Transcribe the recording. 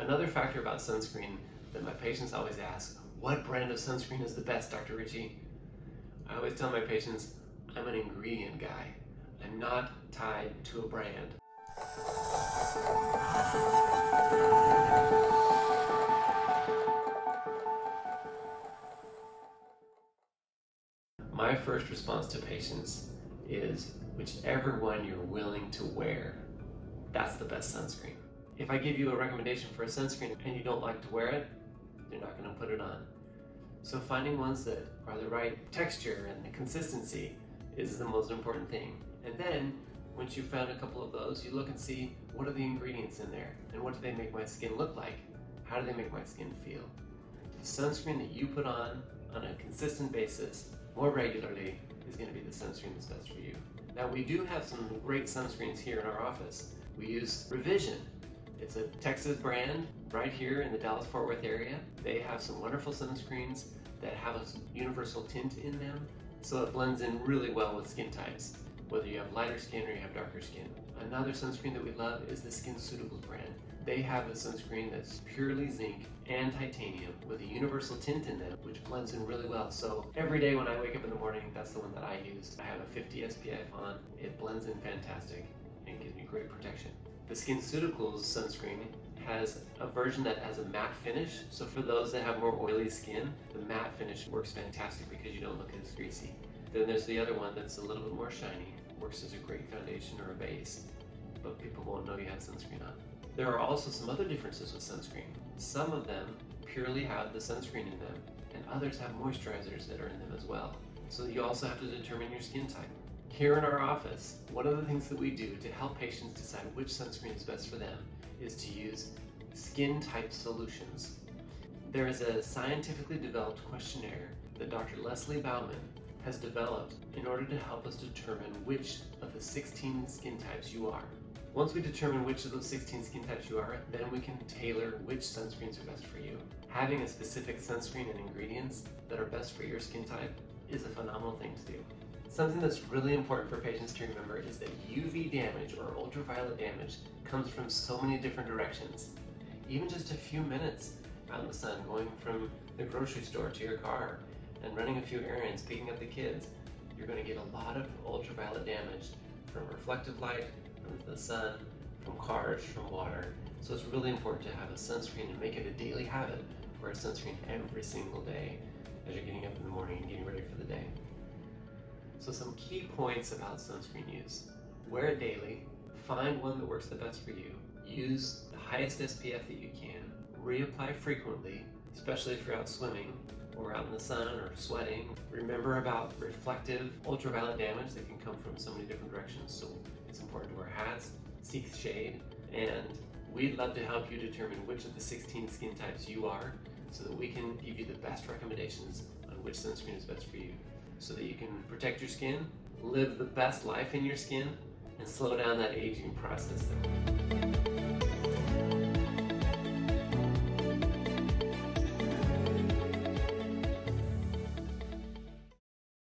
Another factor about sunscreen that my patients always ask, what brand of sunscreen is the best, Dr. Richey? I always tell my patients, I'm an ingredient guy. I'm not tied to a brand. My first response to patients is whichever one you're willing to wear, that's the best sunscreen. If I give you a recommendation for a sunscreen and you don't like to wear it, you're not going to put it on. So finding ones that are the right texture and the consistency is the most important thing. And then, once you've found a couple of those, you look and see what are the ingredients in there and what do they make my skin look like? How do they make my skin feel? The sunscreen that you put on a consistent basis, more regularly, is going to be the sunscreen that's best for you. Now, we do have some great sunscreens here in our office. We use Revision. It's a Texas brand right here in the Dallas-Fort Worth area. They have some wonderful sunscreens that have a universal tint in them, so it blends in really well with skin types, whether you have lighter skin or you have darker skin. Another sunscreen that we love is the SkinCeuticals brand. They have a sunscreen that's purely zinc and titanium with a universal tint in them, which blends in really well. So every day when I wake up in the morning, that's the one that I use. I have a 50 SPF on. It blends in fantastic and gives me great protection. The SkinCeuticals sunscreen has a version that has a matte finish. So for those that have more oily skin, the matte finish works fantastic because you don't look as greasy. Then there's the other one that's a little bit more shiny, works as a great foundation or a base, but people won't know you have sunscreen on. There are also some other differences with sunscreen. Some of them purely have the sunscreen in them, and others have moisturizers that are in them as well. So you also have to determine your skin type. Here in our office, one of the things that we do to help patients decide which sunscreen is best for them is to use skin type solutions. There is a scientifically developed questionnaire that Dr. Leslie Bauman has developed in order to help us determine which of the 16 skin types you are. Once we determine which of those 16 skin types you are, then we can tailor which sunscreens are best for you. Having a specific sunscreen and ingredients that are best for your skin type is a phenomenal thing to do. Something that's really important for patients to remember is that UV damage or ultraviolet damage comes from so many different directions. Even just a few minutes out in the sun, going from the grocery store to your car and running a few errands, picking up the kids, you're going to get a lot of ultraviolet damage from reflective light, from the sun, from cars, from water. So it's really important to have a sunscreen and make it a daily habit. Wear a sunscreen every single day as you're getting up in the morning and getting ready for the day. So some key points about sunscreen use. Wear it daily, find one that works the best for you, use the highest SPF that you can, reapply frequently, especially if you're out swimming or out in the sun or sweating. Remember about reflective ultraviolet damage that can come from so many different directions, so it's important to wear hats, seek shade, and we'd love to help you determine which of the 16 skin types you are so that we can give you the best recommendations on which sunscreen is best for you, so that you can protect your skin, live the best life in your skin, and slow down that aging process.